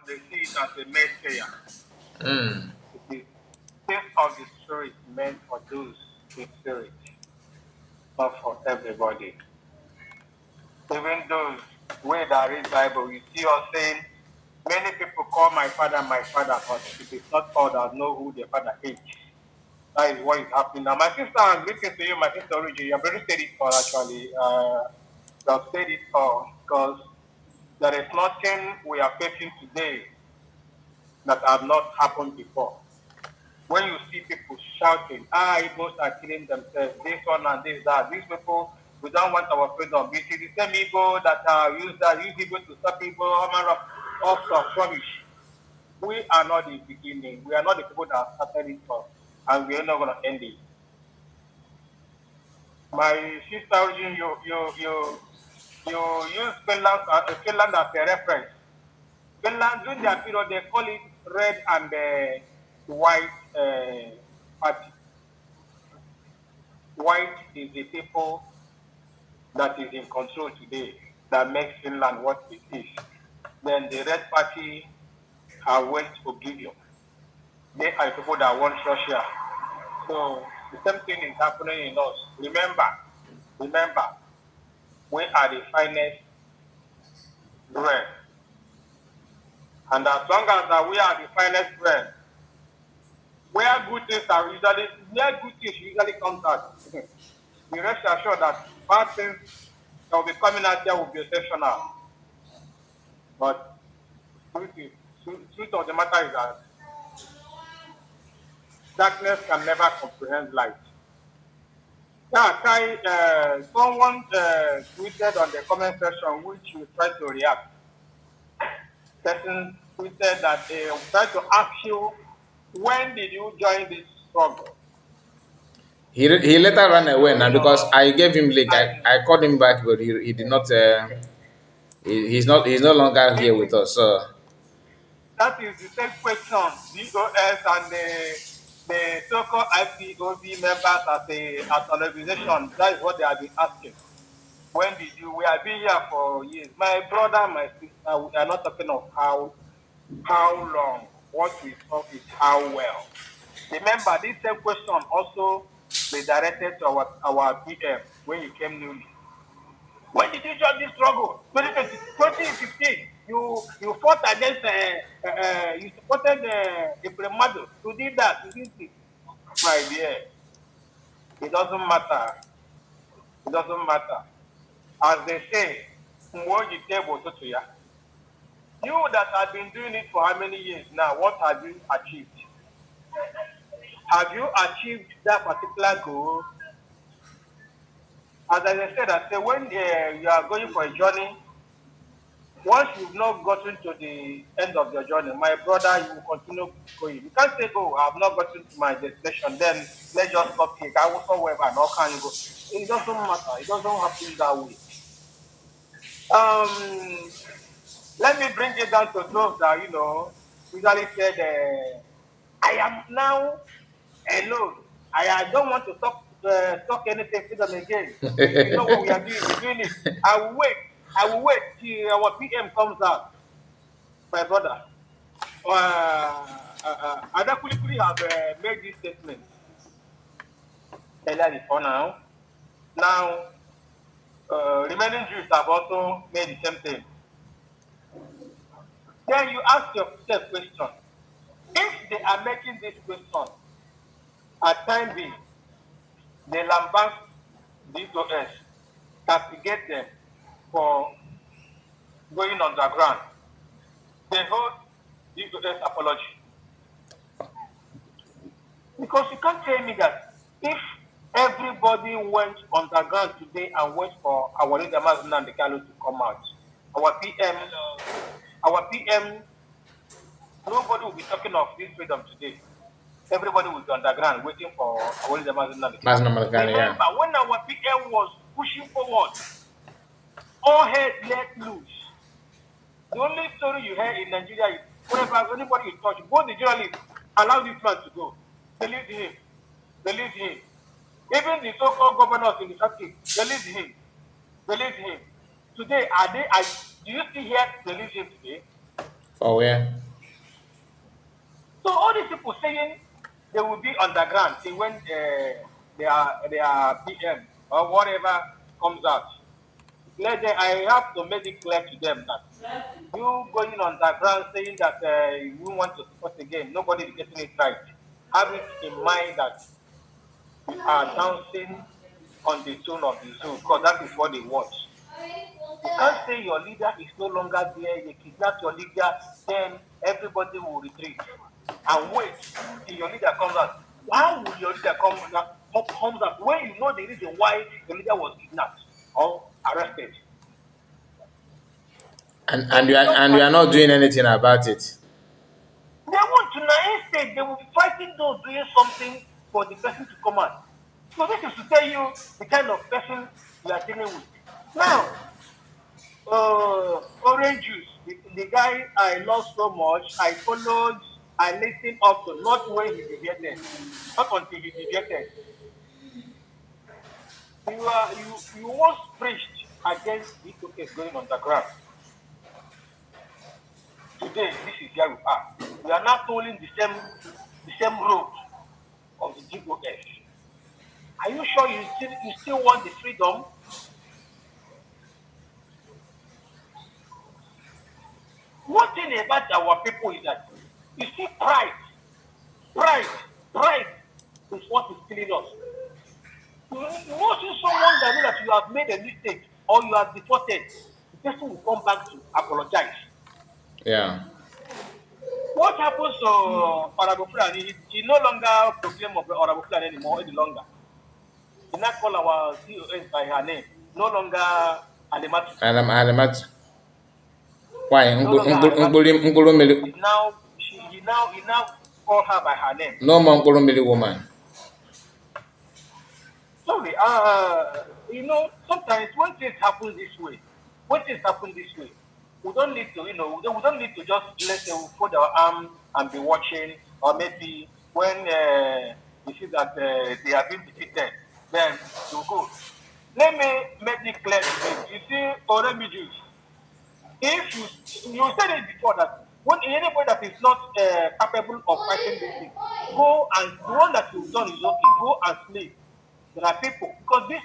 they see it as a messiah. Mm. It is taste of the spirit meant for those in spirit, not for everybody. Even those way that read Bible, you see us saying, many people call my father, but it is not all that know who their father is. That is what is happening now. My sister, I'm greeting to you, my sister Origi. You have already said it all, actually. You have said it all, because there is nothing we are facing today that has not happened before. When you see people shouting, Igbos are killing themselves, this one and this, that, these people, we don't want our freedom. You see the same Igbo that use Igbo to stop people, all manner of rubbish. We are not the beginning. We are not the people that started it off, and we are not going to end it. My sister, you use Finland as a reference. Finland, during their period, they call it red and white party. White is the people that is in control today that makes Finland what it is. Then the red party are went Oblivion. They are people that want Russia. So the same thing is happening in us. Remember, we are the finest bread. And as long as we are the finest bread, where good things usually comes out. You rest assured that bad things that will be coming out there will be exceptional. But truth of the matter is that darkness can never comprehend light. Yeah, Kai, someone tweeted on the comment section, which you try to react. Person tweeted that they try to ask you, when did you join this struggle? He later ran away now You because know, I gave him link. and I called him back, but he did not. He's no longer this here is with us. So that is the same question DOS and the so-called IPOB members as an organization. That is what they have been asking. When did you? We have been here for years. My brother, my sister, we are not talking of how long. What we talk is how well. Remember, this same question also redirected to our PM when he came newly. When did you join this struggle? 2015, you fought against, you supported Imprimatur. You did that, you did it. My dear, it doesn't matter. It doesn't matter. As they say, "Mwo jite to ya." You that have been doing it for how many years now, what have you achieved? Have you achieved that particular goal? As I said, when you are going for a journey, once you've not gotten to the end of your journey, my brother, you will continue going. You can't say, "Oh, I have not gotten to my destination, then let's just stop here. I will somewhere and how can you go?" It doesn't matter. It doesn't happen that way. Um, Let me bring it down to those that, usually said, I am now alone. I don't want to talk anything to them again. You know what we are doing? We're doing it. I will wait. I will wait till our PM comes out, my brother. Ada Kulikuli have made this statement earlier before now. Now, remaining Jews have also made the same thing. Then you ask yourself question. If they are making this question, at time being, they lambast DOS, castigate them for going underground. They hold DOS apology. Because you can't tell me that if everybody went underground today and wait for our leader Mazin the Kalu to come out, our PM, our PM, nobody will be talking of this freedom today. Everybody will be underground waiting for our leader Mazin the that's Kalu. not Malakani, yeah. Remember, when our PM was pushing forward, all heads let loose. The only story you hear in Nigeria is whenever anybody is touched, both the journalists allow this man to go. Believe him. Believe him. Even the so-called governors in the country, believe him. Believe him. Today, do you still hear believe him today? For where? all these people saying they will be underground till when their PM or whatever comes out. Let them, I have to make it clear to them that you going underground saying that you want to support again, nobody is getting it right. Have it in mind that we are dancing on the tune of the zoo because that is what they want. You can't say your leader is no longer there, they kidnap your leader, then everybody will retreat and wait till your leader comes out. How will your leader comes out when you know the reason why your leader was kidnapped or arrested? and It you is are just and you like are not doing anything about it. they want to now instead they will be fighting those doing something for the person to come out. So this is to tell you the kind of person you are dealing with. Now, orange juice, the guy I love so much, I followed, I listened up to, not when he deviated, not until he deviated. You once preached against the case going underground. Today, this is where we are. We are now following the same road of the GOS. Are you sure you still want the freedom? One thing about our people is that you see pride, pride is what is killing us. You won't see someone that know that you have made a mistake or you have defaulted. The person will come back to apologize. Yeah. What happens to Honorable Fulani? He no longer proclaim of Honorable Fulani anymore any longer. He now call our COS by her name. No longer Alematu. Alamat. Why? No longer Alematu. Mkpụrụ mmiri. He's now he now call her by her name. No more mkpụrụ mmiri woman. Sorry, sometimes when things happen this way, we don't need to, we don't need to just let them fold our arm and be watching, or maybe when we see that they have been defeated, then you go. Let me make it clear to this. You see, Oremijus, if you said it before that when anybody that is not capable of fighting this thing, go and the one that you've done is okay. Go and sleep. There are people because this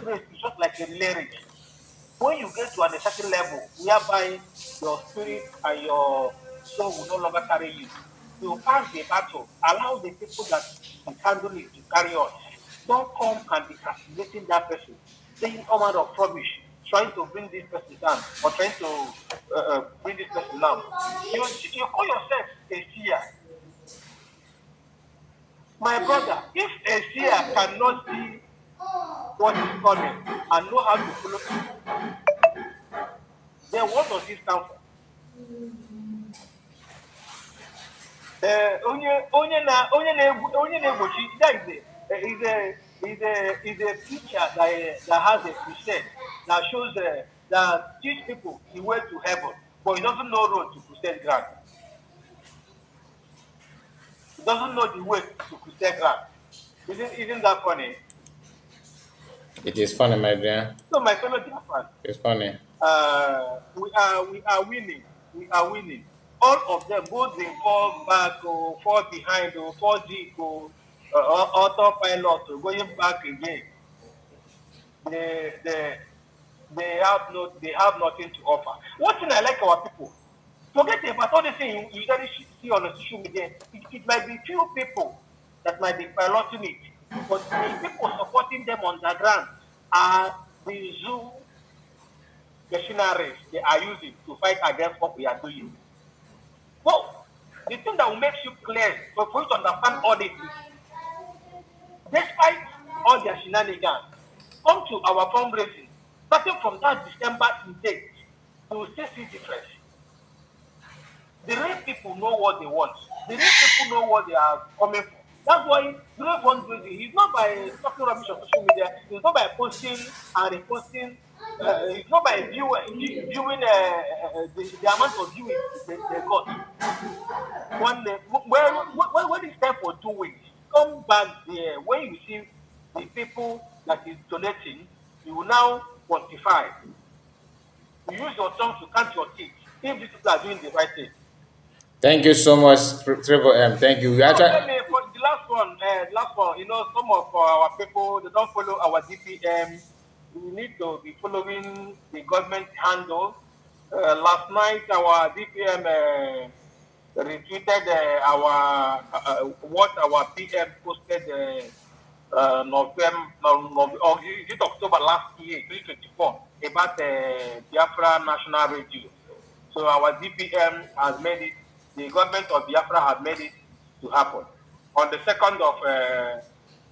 race is just like a relay race. When you get to a certain level whereby your spirit and your soul will no longer carry you, you pass the battle. Allow the people that can handle it to carry on. Don't come and be castigating that person, saying all manner of rubbish, trying to bring this person down or trying to bring this person down. You call yourself a seer, my brother. If a seer cannot see what is coming and know how to follow it, then what does it stand for? Onye na-egbochi that is a preacher that has a crusade that shows that teach people the way to heaven, but he doesn't know road to crusade ground. He doesn't know the way to crusade ground. Isn't that funny? It is funny, my dear. So my fellow Biafrans, It's funny. we are winning. We are winning. All of them, both they fall back or fall behind or fall deep or autopilot or going back again. They, they, they have nothing to offer. One thing I like our people, forget about all the things you usually see on the social media. It might be few people that might be piloting it, but the people supporting them on the ground are the zoo machineries they are using to fight against what we are doing. So the thing that will make you clear for you to understand all this is, despite all their shenanigans, come to our fundraising. Starting from that December to date, you will still see difference. The real people know what they want. The real people know what they are coming for. That's why real fundraising is not by talking rubbish on social media. It's not by posting and reposting. It's not by viewing the amount of viewing they got. When it's time for doing, come back there. When you see the people that is donating, you will now quantify. You use your tongue to count your teeth if these people are doing the right thing. Thank you so much, Triple M. Thank you. We So actually, tell me, for the last one, some of our people, they don't follow our DPM. We need to be following the government handle. Last night, our DPM retweeted what our PM posted or is it October last year, 2024, about Biafra National Radio. So our DPM has made it, the government of Biafra has made it to happen. On the 2nd of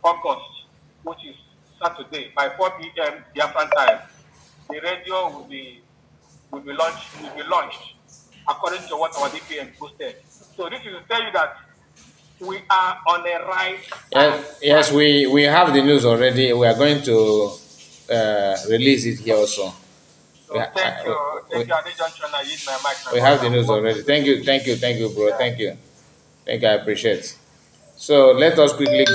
August, which is Saturday, by 4 p.m. Biafran time, the radio will be launched according to what our DPM posted. So this is to tell you that we are on the right yes, track. we have the news already. We are going to release it here also. So thank We, you, Ade Junction. I use my mic, my we have the brother. news Work already. well with you. Thank you, bro. Yeah. Thank you. I appreciate. So let us quickly